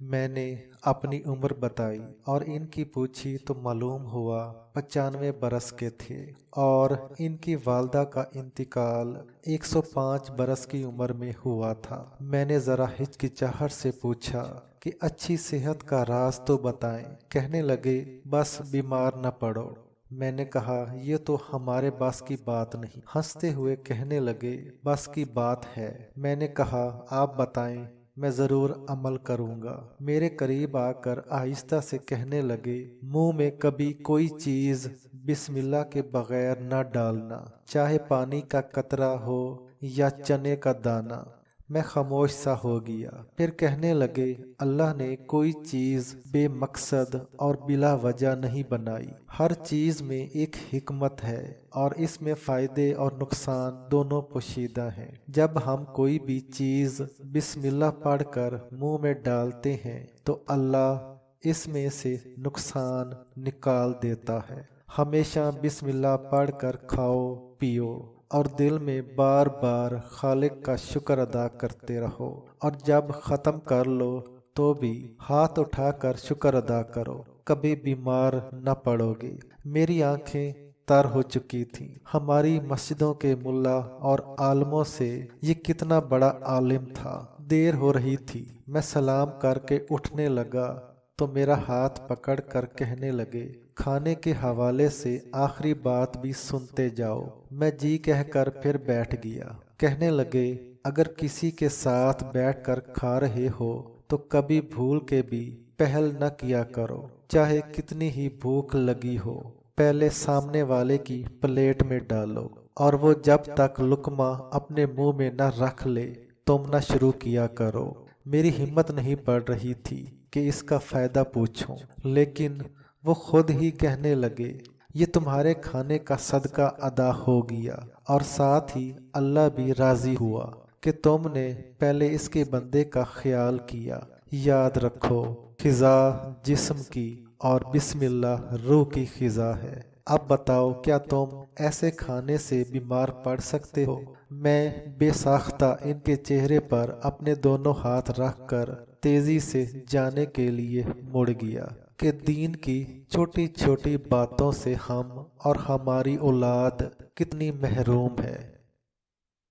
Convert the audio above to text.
میں نے اپنی عمر بتائی اور ان کی پوچھی تو معلوم ہوا 95 برس کے تھے اور ان کی والدہ کا انتقال 105 برس کی عمر میں ہوا تھا۔ میں نے ذرا ہچکچاہٹ سے پوچھا کہ اچھی صحت کا راز تو بتائیں۔ کہنے لگے بس بیمار نہ پڑو۔ میں نے کہا یہ تو ہمارے بس کی بات نہیں۔ ہنستے ہوئے کہنے لگے بس کی بات ہے۔ میں نے کہا آپ بتائیں، میں ضرور عمل کروں گا۔ میرے قریب آ کر آہستہ سے کہنے لگے منہ میں کبھی کوئی چیز بسم اللہ کے بغیر نہ ڈالنا، چاہے پانی کا قطرہ ہو یا چنے کا دانہ۔ میں خاموش سا ہو گیا۔ پھر کہنے لگے اللہ نے کوئی چیز بے مقصد اور بلا وجہ نہیں بنائی۔ ہر چیز میں ایک حکمت ہے اور اس میں فائدے اور نقصان دونوں پوشیدہ ہیں۔ جب ہم کوئی بھی چیز بسم اللہ پڑھ کر منہ میں ڈالتے ہیں تو اللہ اس میں سے نقصان نکال دیتا ہے۔ ہمیشہ بسم اللہ پڑھ کر کھاؤ پیو اور دل میں بار بار خالق کا شکر ادا کرتے رہو، اور جب ختم کر لو تو بھی ہاتھ اٹھا کر شکر ادا کرو، کبھی بیمار نہ پڑو گے۔ میری آنکھیں تر ہو چکی تھیں۔ ہماری مسجدوں کے ملا اور عالموں سے یہ کتنا بڑا عالم تھا۔ دیر ہو رہی تھی۔ میں سلام کر کے اٹھنے لگا تو میرا ہاتھ پکڑ کر کہنے لگے کھانے کے حوالے سے آخری بات بھی سنتے جاؤ۔ میں جی کہہ کر پھر بیٹھ گیا۔ کہنے لگے اگر کسی کے ساتھ بیٹھ کر کھا رہے ہو تو کبھی بھول کے بھی پہل نہ کیا کرو، چاہے کتنی ہی بھوک لگی ہو۔ پہلے سامنے والے کی پلیٹ میں ڈالو اور وہ جب تک لقمہ اپنے منہ میں نہ رکھ لے تم نہ شروع کیا کرو۔ میری ہمت نہیں پڑ رہی تھی کہ اس کا فائدہ پوچھوں، لیکن وہ خود ہی کہنے لگے یہ تمہارے کھانے کا صدقہ ادا ہو گیا، اور ساتھ ہی اللہ بھی راضی ہوا کہ تم نے پہلے اس کے بندے کا خیال کیا۔ یاد رکھو غذا جسم کی اور بسم اللہ روح کی غذا ہے۔ اب بتاؤ کیا تم ایسے کھانے سے بیمار پڑ سکتے ہو؟ میں بے ساختہ ان کے چہرے پر اپنے دونوں ہاتھ رکھ کر تیزی سے جانے کے لیے مڑ گیا کہ دین کی چھوٹی چھوٹی باتوں سے ہم اور ہماری اولاد کتنی محروم ہے۔